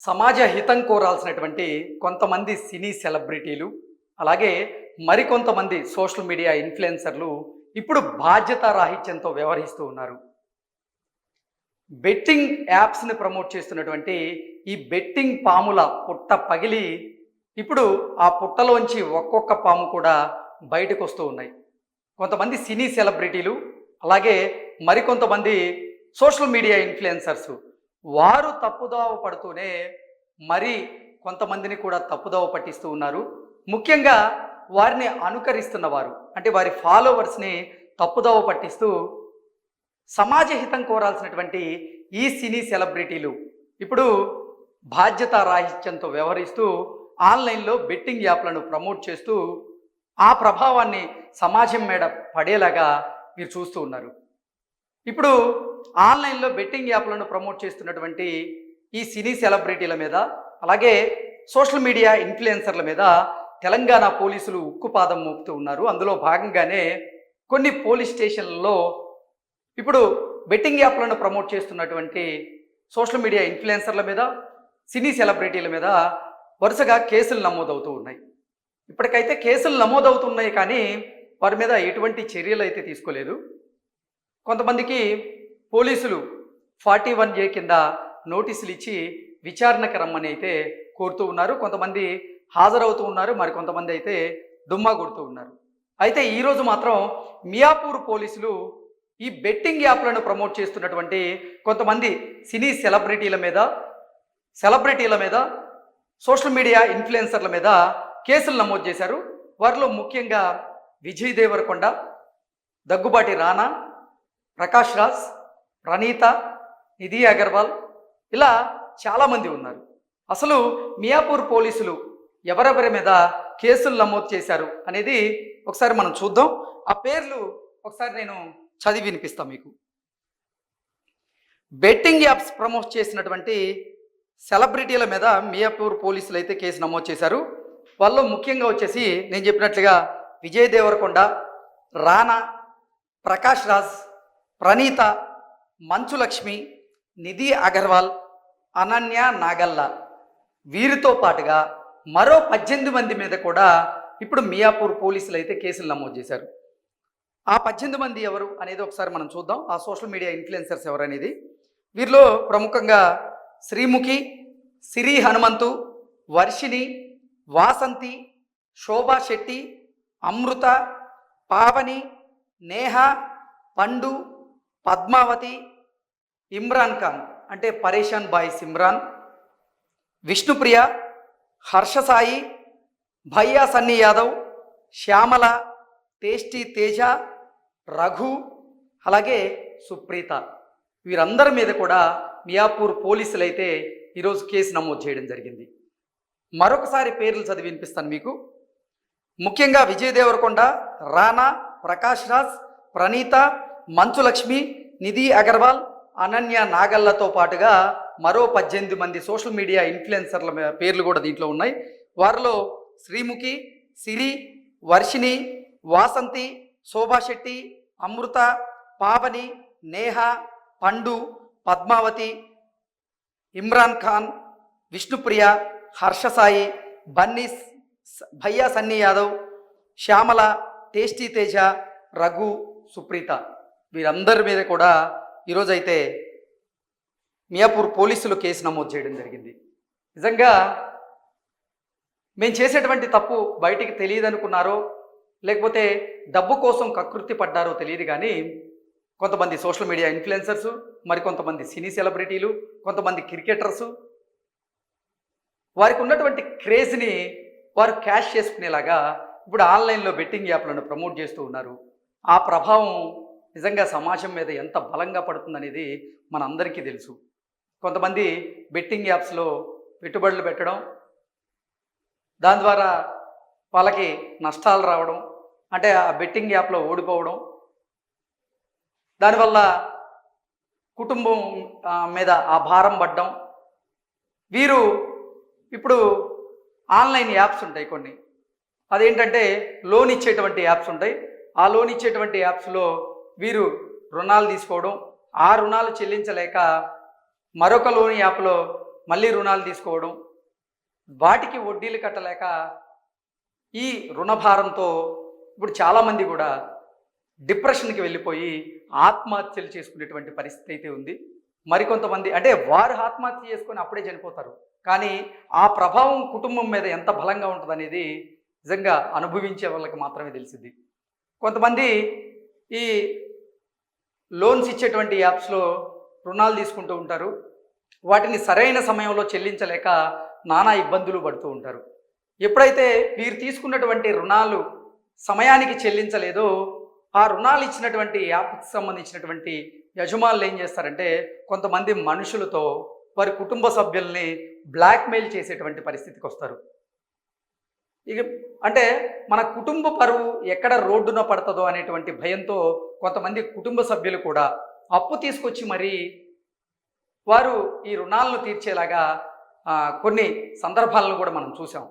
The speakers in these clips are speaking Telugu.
సమాజ హితం కోరాల్సినటువంటి కొంతమంది సినీ సెలబ్రిటీలు, అలాగే మరికొంతమంది సోషల్ మీడియా ఇన్‌ఫ్లుయెన్సర్‌లు ఇప్పుడు బాధ్యతారాహిత్యంతో వ్యవహరిస్తూ ఉన్నారు. బెట్టింగ్ యాప్స్‌ని ప్రమోట్ చేస్తున్నటువంటి ఈ బెట్టింగ్ పాముల పుట్ట పగిలి, ఇప్పుడు ఆ పుట్టలోంచి ఒక్కొక్క పాము కూడా బయటకొస్తూ ఉన్నాయి. కొంతమంది సినీ సెలబ్రిటీలు, అలాగే మరికొంతమంది సోషల్ మీడియా ఇన్‌ఫ్లుయెన్సర్స్ వారు తప్పుదోవ పడుతూనే మరి కొంతమందిని కూడా తప్పుదోవ పట్టిస్తూ ఉన్నారు. ముఖ్యంగా వారిని అనుకరిస్తున్న వారు, అంటే వారి ఫాలోవర్స్‌ని తప్పుదోవ పట్టిస్తూ సమాజ హితం కోరాల్సినటువంటి ఈ సినీ సెలబ్రిటీలు ఇప్పుడు బాధ్యతారాహిత్యంతో వ్యవహరిస్తూ ఆన్లైన్‌లో బెట్టింగ్ యాప్లను ప్రమోట్ చేస్తూ ఆ ప్రభావాన్ని సమాజం మీద పడేలాగా మీరు చూస్తూ ఉన్నారు. ఇప్పుడు ఆన్లైన్‌లో బెట్టింగ్ యాప్లను ప్రమోట్ చేస్తున్నటువంటి ఈ సినీ సెలబ్రిటీల మీద, అలాగే సోషల్ మీడియా ఇన్‌ఫ్లుయెన్సర్ల మీద తెలంగాణ పోలీసులు ఉక్కుపాదం మోపుతూ ఉన్నారు. అందులో భాగంగానే కొన్ని పోలీస్ స్టేషన్లలో ఇప్పుడు బెట్టింగ్ యాప్లను ప్రమోట్ చేస్తున్నటువంటి సోషల్ మీడియా ఇన్‌ఫ్లుయెన్సర్ల మీద, సినీ సెలబ్రిటీల మీద వరుసగా కేసులు నమోదవుతూ ఉన్నాయి. ఇప్పటికైతే కేసులు నమోదవుతున్నాయి, కానీ వారి మీద ఎటువంటి చర్యలు అయితే తీసుకోలేదు. కొంతమందికి పోలీసులు 41A కింద నోటీసులు ఇచ్చి విచారణకు రమ్మని అయితే కోరుతూ ఉన్నారు. కొంతమంది హాజరవుతూ ఉన్నారు, మరి కొంతమంది అయితే డుమ్మా కొడుతూ ఉన్నారు. అయితే ఈరోజు మాత్రం మియాపూర్ పోలీసులు ఈ బెట్టింగ్ యాప్లను ప్రమోట్ చేస్తున్నటువంటి కొంతమంది సినీ సెలబ్రిటీల మీద సోషల్ మీడియా ఇన్‌ఫ్లుయెన్సర్ల మీద కేసులు నమోదు చేశారు. వారిలో ముఖ్యంగా విజయ్ దేవరకొండ, దగ్గుబాటి రానా, ప్రకాష్ రాజ్, ప్రణీత, నిధి అగర్వాల్, ఇలా చాలామంది ఉన్నారు. అసలు మియాపూర్ పోలీసులు ఎవరెవరి మీద కేసులు నమోదు చేశారు అనేది ఒకసారి మనం చూద్దాం. ఆ పేర్లు ఒకసారి నేను చదివి వినిపిస్తాను మీకు. బెట్టింగ్ యాప్స్ ప్రమోట్ చేసినటువంటి సెలబ్రిటీల మీద మియాపూర్ పోలీసులు అయితే కేసు నమోదు చేశారు. వాళ్ళు ముఖ్యంగా వచ్చేసి నేను చెప్పినట్లుగా విజయ్ దేవరకొండ, రానా, ప్రకాష్ రాజ్, ప్రణీత, మంచు లక్ష్మి, నిధి అగర్వాల్, అనన్య నాగల్ల, వీరితో పాటుగా మరో 18 మంది మీద కూడా ఇప్పుడు మియాపూర్ పోలీసులు అయితే కేసులు నమోదు చేశారు. ఆ 18 మంది ఎవరు అనేది ఒకసారి మనం చూద్దాం. ఆ సోషల్ మీడియా ఇన్‌ఫ్లుయెన్సర్స్ ఎవరు అనేది. వీరిలో ప్రముఖంగా శ్రీముఖి, సిరి హనుమంతు, వర్షిణి, వాసంతి, శోభా శెట్టి, అమృత, పావని, నేహ, పండు, పద్మావతి, ఇమ్రాన్ ఖాన్ అంటే పరేషాన్ బాయ్స్ ఇమ్రాన్, విష్ణుప్రియ, హర్షసాయి, భయ్యా సన్నీ యాదవ్, శ్యామల, టేస్టీ తేజ, రఘు, అలాగే సుప్రీత, వీరందరి మీద కూడా మియాపూర్ పోలీసులు అయితే ఈరోజు కేసు నమోదు చేయడం జరిగింది. మరొకసారి పేర్లు చదివి వినిపిస్తాను మీకు. ముఖ్యంగా విజయ్ దేవరకొండ, రానా, ప్రకాష్ రాజ్, ప్రణీత, మంచు లక్ష్మి, నిధి అగర్వాల్, అనన్య నాగల్లతో పాటుగా మరో 18 మంది సోషల్ మీడియా ఇన్‌ఫ్లుయెన్సర్ల పేర్లు కూడా దీంట్లో ఉన్నాయి. వారిలో శ్రీముఖి, సిరి, వర్షిణి, వాసంతి, శోభా శెట్టి, అమృత, పావని, నేహ, పండు, పద్మావతి, ఇమ్రాన్ ఖాన్, విష్ణుప్రియ, హర్షసాయి, బన్నీస్, భయ్యా సన్నీ యాదవ్, శ్యామల, టేస్టీ తేజ, రఘు, సుప్రీత, వీరందరి మీద కూడా ఈరోజైతే మియాపూర్ పోలీసులు కేసు నమోదు చేయడం జరిగింది. నిజంగా మేము చేసేటువంటి తప్పు బయటికి తెలియదనుకున్నారో, లేకపోతే డబ్బు కోసం కకృతి పడ్డారో తెలియదు, కానీ కొంతమంది సోషల్ మీడియా ఇన్‌ఫ్లుయెన్సర్సు, మరికొంతమంది సినీ సెలబ్రిటీలు, కొంతమంది క్రికెటర్సు వారికి ఉన్నటువంటి క్రేజ్ని వారు క్యాష్ చేసుకునేలాగా ఇప్పుడు ఆన్లైన్లో బెట్టింగ్ యాప్లను ప్రమోట్ చేస్తూ ఉన్నారు. ఆ ప్రభావం నిజంగా సమాజం మీద ఎంత బలంగా పడుతుందనేది మనందరికీ తెలుసు. కొంతమంది బెట్టింగ్ యాప్స్లో పెట్టుబడులు పెట్టడం, దాని ద్వారా వాళ్ళకి నష్టాలు రావడం, అంటే ఆ బెట్టింగ్ యాప్లో ఓడిపోవడం, దానివల్ల కుటుంబం మీద ఆ భారం పడడం. వీరు ఇప్పుడు ఆన్లైన్ యాప్స్ ఉంటాయి కొన్ని, అదేంటంటే లోన్ ఇచ్చేటువంటి యాప్స్ ఉంటాయి. ఆ లోన్ ఇచ్చేటువంటి యాప్స్లో వీరు రుణాలు తీసుకోవడం, ఆ రుణాలు చెల్లించలేక మరొక లోన్ యాప్లో మళ్ళీ రుణాలు తీసుకోవడం, వాటికి వడ్డీలు కట్టలేక ఈ రుణభారంతో ఇప్పుడు చాలామంది కూడా డిప్రెషన్కి వెళ్ళిపోయి ఆత్మహత్యలు చేసుకునేటువంటి పరిస్థితి అయితే ఉంది. మరికొంతమంది అంటే వారు ఆత్మహత్య చేసుకొని అప్పుడే చనిపోతారు, కానీ ఆ ప్రభావం కుటుంబం మీద ఎంత బలంగా ఉంటుందనేది నిజంగా అనుభవించే వాళ్ళకి మాత్రమే తెలిసింది. కొంతమంది ఈ లోన్స్ ఇచ్చేటువంటి యాప్స్లో రుణాలు తీసుకుంటూ ఉంటారు, వాటిని సరైన సమయంలో చెల్లించలేక నానా ఇబ్బందులు పడుతూ ఉంటారు. ఎప్పుడైతే వీరు తీసుకున్నటువంటి రుణాలు సమయానికి చెల్లించలేదో ఆ రుణాలు ఇచ్చినటువంటి యాప్కి సంబంధించినటువంటి యజమానులు ఏం చేస్తారంటే కొంతమంది మనుషులతో వారి కుటుంబ సభ్యుల్ని బ్లాక్మెయిల్ చేసేటువంటి పరిస్థితికి వస్తారు. ఇక అంటే మన కుటుంబ పరువు ఎక్కడ రోడ్డున పడుతుందో అనేటువంటి భయంతో కొంతమంది కుటుంబ సభ్యులు కూడా అప్పు తీసుకొచ్చి మరి వారు ఈ రుణాలను తీర్చేలాగా కొన్ని సందర్భాలను కూడా మనం చూసాం.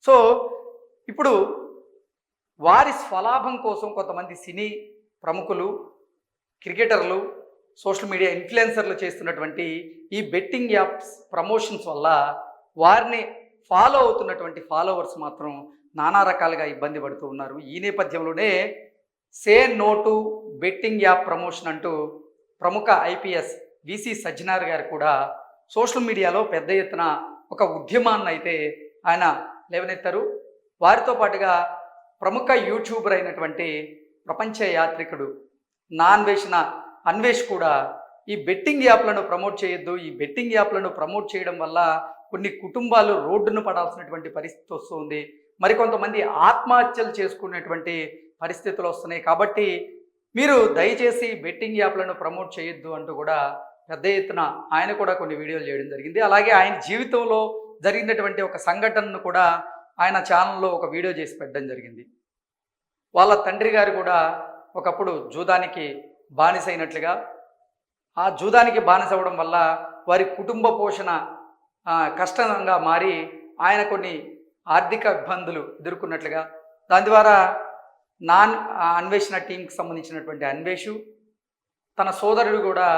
సో ఇప్పుడు వారి స్వలాభం కోసం కొంతమంది సినీ ప్రముఖులు, క్రికెటర్లు, సోషల్ మీడియా ఇన్ఫ్లుయెన్సర్లు చేస్తున్నటువంటి ఈ బెట్టింగ్ యాప్స్ ప్రమోషన్స్ వల్ల వారిని ఫాలో అవుతున్నటువంటి ఫాలోవర్స్ మాత్రం నానా రకాలుగా ఇబ్బంది పడుతూ ఉన్నారు. ఈ నేపథ్యంలోనే say no to betting app promotion అంటూ ప్రముఖ ఐపీఎస్ విసి సజ్జనార్ గారు కూడా సోషల్ మీడియాలో పెద్ద ఎత్తున ఒక ఉద్యమాన్ని అయితే ఆయన లేవనెత్తారు. వారితో పాటుగా ప్రముఖ యూట్యూబర్ అయినటువంటి ప్రపంచ యాత్రికుడు అన్వేష్ కూడా ఈ బెట్టింగ్ యాప్లను ప్రమోట్ చేయొద్దు, ఈ బెట్టింగ్ యాప్లను ప్రమోట్ చేయడం వల్ల కొన్ని కుటుంబాలు రోడ్డును పడాల్సినటువంటి పరిస్థితి వస్తుంది, మరికొంతమంది ఆత్మహత్యలు చేసుకునేటువంటి పరిస్థితులు వస్తున్నాయి, కాబట్టి మీరు దయచేసి బెట్టింగ్ యాప్లను ప్రమోట్ చేయొద్దు అంటూ కూడా పెద్ద ఎత్తున ఆయన కూడా కొన్ని వీడియోలు చేయడం జరిగింది. అలాగే ఆయన జీవితంలో జరిగినటువంటి ఒక సంఘటనను కూడా ఆయన ఛానల్లో ఒక వీడియో చేసి పెట్టడం జరిగింది. వాళ్ళ తండ్రి గారు కూడా ఒకప్పుడు జూదానికి బానిసైనట్లుగా, ఆ జూదానికి బానిస అవ్వడం వల్ల వారి కుటుంబ పోషణ కష్టంగా మారి ఆయన కొన్ని ఆర్థిక ఇబ్బందులు ఎదుర్కొన్నట్లుగా, దాని ద్వారా అన్వేషణ టీంకి సంబంధించినటువంటి అన్వేషు తన సోదరుడు కూడా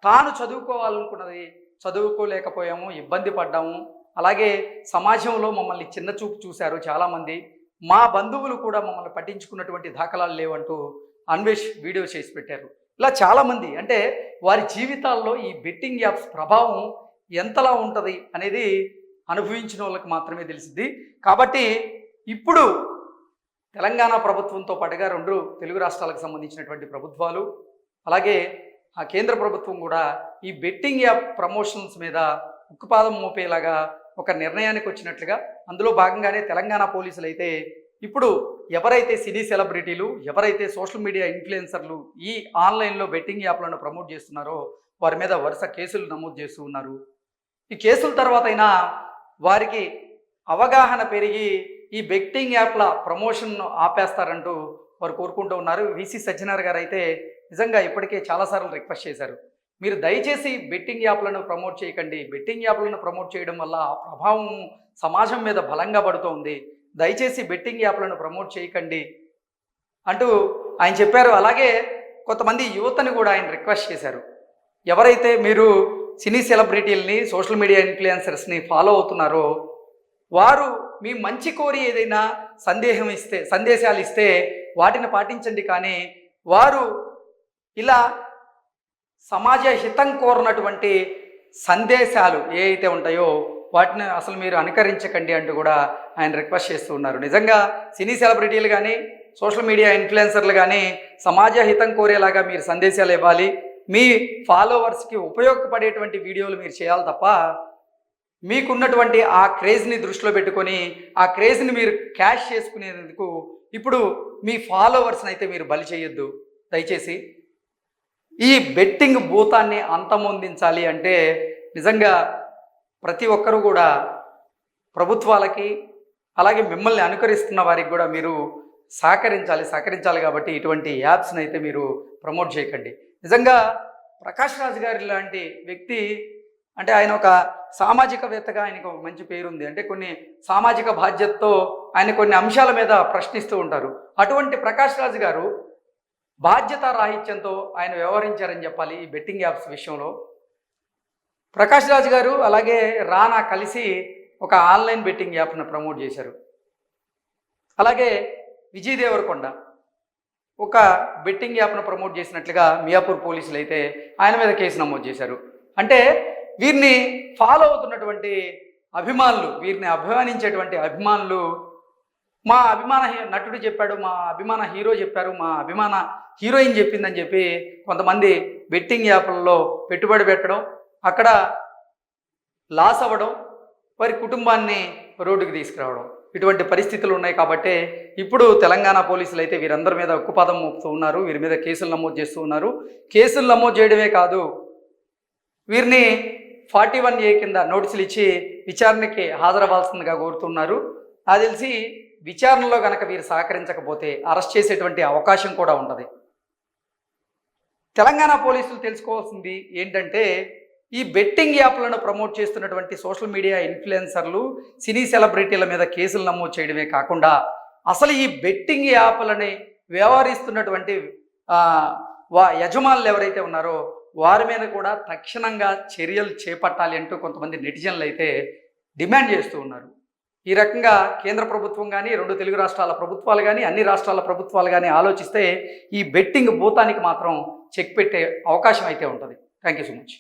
తాను చదువుకోవాలనుకున్నది చదువుకోలేకపోయాము, ఇబ్బంది పడ్డాము, అలాగే సమాజంలో మమ్మల్ని చిన్న చూపు చూశారు చాలామంది, మా బంధువులు కూడా మమ్మల్ని పట్టించుకున్నటువంటి దాఖలాలు లేవంటూ అన్వేష్ వీడియో చేసి పెట్టారు. ఇలా చాలామంది అంటే వారి జీవితాల్లో ఈ బెట్టింగ్ యాప్స్ ప్రభావం ఎంతలా ఉంటుంది అనేది అనుభవించిన వాళ్ళకి మాత్రమే తెలిసింది. కాబట్టి ఇప్పుడు తెలంగాణ ప్రభుత్వంతో పాటుగా 2 తెలుగు రాష్ట్రాలకు సంబంధించినటువంటి ప్రభుత్వాలు, అలాగే ఆ కేంద్ర ప్రభుత్వం కూడా ఈ బెట్టింగ్ యాప్ ప్రమోషన్స్ మీద ఉక్కుపాదం మోపేలాగా ఒక నిర్ణయానికి వచ్చినట్లుగా, అందులో భాగంగానే తెలంగాణ పోలీసులు అయితే ఇప్పుడు ఎవరైతే సినీ సెలబ్రిటీలు, ఎవరైతే సోషల్ మీడియా ఇన్ఫ్లుయెన్సర్లు ఈ ఆన్లైన్లో బెట్టింగ్ యాప్లను ప్రమోట్ చేస్తున్నారో వారి మీద వరుస కేసులు నమోదు చేస్తూ ఉన్నారు. ఈ కేసుల తర్వాత అయినా వారికి అవగాహన పెరిగి ఈ బెట్టింగ్ యాప్ల ప్రమోషన్ను ఆపేస్తారంటూ వారు కోరుకుంటూ ఉన్నారు. విసి సజ్జనార్ గారు అయితే నిజంగా ఇప్పటికే చాలాసార్లు రిక్వెస్ట్ చేశారు, మీరు దయచేసి బెట్టింగ్ యాప్లను ప్రమోట్ చేయకండి, బెట్టింగ్ యాప్లను ప్రమోట్ చేయడం వల్ల ఆ ప్రభావం సమాజం మీద బలంగా పడుతోంది, దయచేసి బెట్టింగ్ యాప్లను ప్రమోట్ చేయకండి అంటూ ఆయన చెప్పారు. అలాగే కొంతమంది యువతని కూడా ఆయన రిక్వెస్ట్ చేశారు, ఎవరైతే మీరు సినీ సెలబ్రిటీలని, సోషల్ మీడియా ఇన్ఫ్లుయెన్సర్స్ని ఫాలో అవుతున్నారో వారు మీ మంచి కోరి ఏదైనా సందేశాలు ఇస్తే వాటిని పాటించండి, కానీ వారు ఇలా సమాజ హితం కోరినటువంటి సందేశాలు ఏ అయితే ఉంటాయో వాటిని అసలు మీరు అనుకరించకండి అంటూ కూడా ఆయన రిక్వెస్ట్ చేస్తూ ఉన్నారు. నిజంగా సినీ సెలబ్రిటీలు కానీ, సోషల్ మీడియా ఇన్ఫ్లుయెన్సర్లు కానీ సమాజ హితం కోరేలాగా మీరు సందేశాలు ఇవ్వాలి, మీ ఫాలోవర్స్కి ఉపయోగపడేటువంటి వీడియోలు మీరు చేయాలి తప్ప మీకున్నటువంటి ఆ క్రేజ్ని దృష్టిలో పెట్టుకొని ఆ క్రేజ్ని మీరు క్యాష్ చేసుకునేందుకు ఇప్పుడు మీ ఫాలోవర్స్ని అయితే మీరు బలి చేయొద్దు. దయచేసి ఈ బెట్టింగ్ భూతాన్ని అంతమొందించాలి అంటే నిజంగా ప్రతి ఒక్కరూ కూడా ప్రభుత్వాలకి, అలాగే మిమ్మల్ని అనుకరిస్తున్న వారికి కూడా మీరు సహకరించాలి కాబట్టి ఇటువంటి యాప్స్ని అయితే మీరు ప్రమోట్ చేయకండి. నిజంగా ప్రకాష్ రాజ్ గారి లాంటి వ్యక్తి అంటే ఆయన ఒక సామాజికవేత్తగా ఆయనకు ఒక మంచి పేరుంది, అంటే కొన్ని సామాజిక బాధ్యతతో ఆయన కొన్ని అంశాల మీద ప్రశ్నిస్తూ ఉంటారు. అటువంటి ప్రకాష్ రాజ్ గారు బాధ్యత రాహిత్యంతో ఆయన వ్యవహరించారని చెప్పాలి ఈ బెట్టింగ్ యాప్స్ విషయంలో. ప్రకాష్ రాజ్ గారు అలాగే రానా కలిసి ఒక ఆన్లైన్ బెట్టింగ్ యాప్ను ప్రమోట్ చేశారు. అలాగే విజయ్ దేవరకొండ ఒక బెట్టింగ్ యాప్ను ప్రమోట్ చేసినట్లుగా మియాపూర్ పోలీసులు అయితే ఆయన మీద కేసు నమోదు చేశారు. అంటే వీరిని ఫాలో అవుతున్నటువంటి అభిమానులు, వీరిని అభిమానించేటువంటి అభిమానులు, మా అభిమాన నటుడు చెప్పాడు, మా అభిమాన హీరో చెప్పారు, మా అభిమాన హీరోయిన్ చెప్పిందని చెప్పి కొంతమంది బెట్టింగ్ యాప్లలో పెట్టుబడి పెట్టడం, అక్కడ లాస్ అవ్వడం, వారి కుటుంబాన్ని రోడ్డుకి తీసుకురావడం, ఇటువంటి పరిస్థితులు ఉన్నాయి. కాబట్టి ఇప్పుడు తెలంగాణ పోలీసులు అయితే వీరందరి మీద ఉక్కుపాదం మోపుతూ ఉన్నారు. వీరి మీద కేసులు నమోదు చేస్తూ ఉన్నారు. కేసులు నమోదు చేయడమే కాదు, వీరిని 41A కింద నోటీసులు ఇచ్చి విచారణకి హాజరవ్వాల్సిందిగా కోరుతున్నారు. నాకు తెలిసి విచారణలో కనుక వీరు సహకరించకపోతే అరెస్ట్ చేసేటువంటి అవకాశం కూడా ఉంటుంది. తెలంగాణ పోలీసులు తెలుసుకోవాల్సింది ఏంటంటే, ఈ బెట్టింగ్ యాప్లను ప్రమోట్ చేస్తున్నటువంటి సోషల్ మీడియా ఇన్ఫ్లుయెన్సర్లు, సినీ సెలబ్రిటీల మీద కేసులు నమోదు చేయడమే కాకుండా అసలు ఈ బెట్టింగ్ యాప్లని వ్యవహరిస్తున్నటువంటి యజమానులు ఎవరైతే ఉన్నారో వారి మీద కూడా తక్షణంగా చర్యలు చేపట్టాలి అంటూ కొంతమంది నెటిజన్లు అయితే డిమాండ్ చేస్తూ ఉన్నారు. ఈ రకంగా కేంద్ర ప్రభుత్వం కానీ, 2 తెలుగు రాష్ట్రాల ప్రభుత్వాలు కానీ, అన్ని రాష్ట్రాల ప్రభుత్వాలు కానీ ఆలోచిస్తే ఈ బెట్టింగ్ భూతానికి మాత్రం చెక్ పెట్టే అవకాశం అయితే ఉంటుంది. Thank you so much.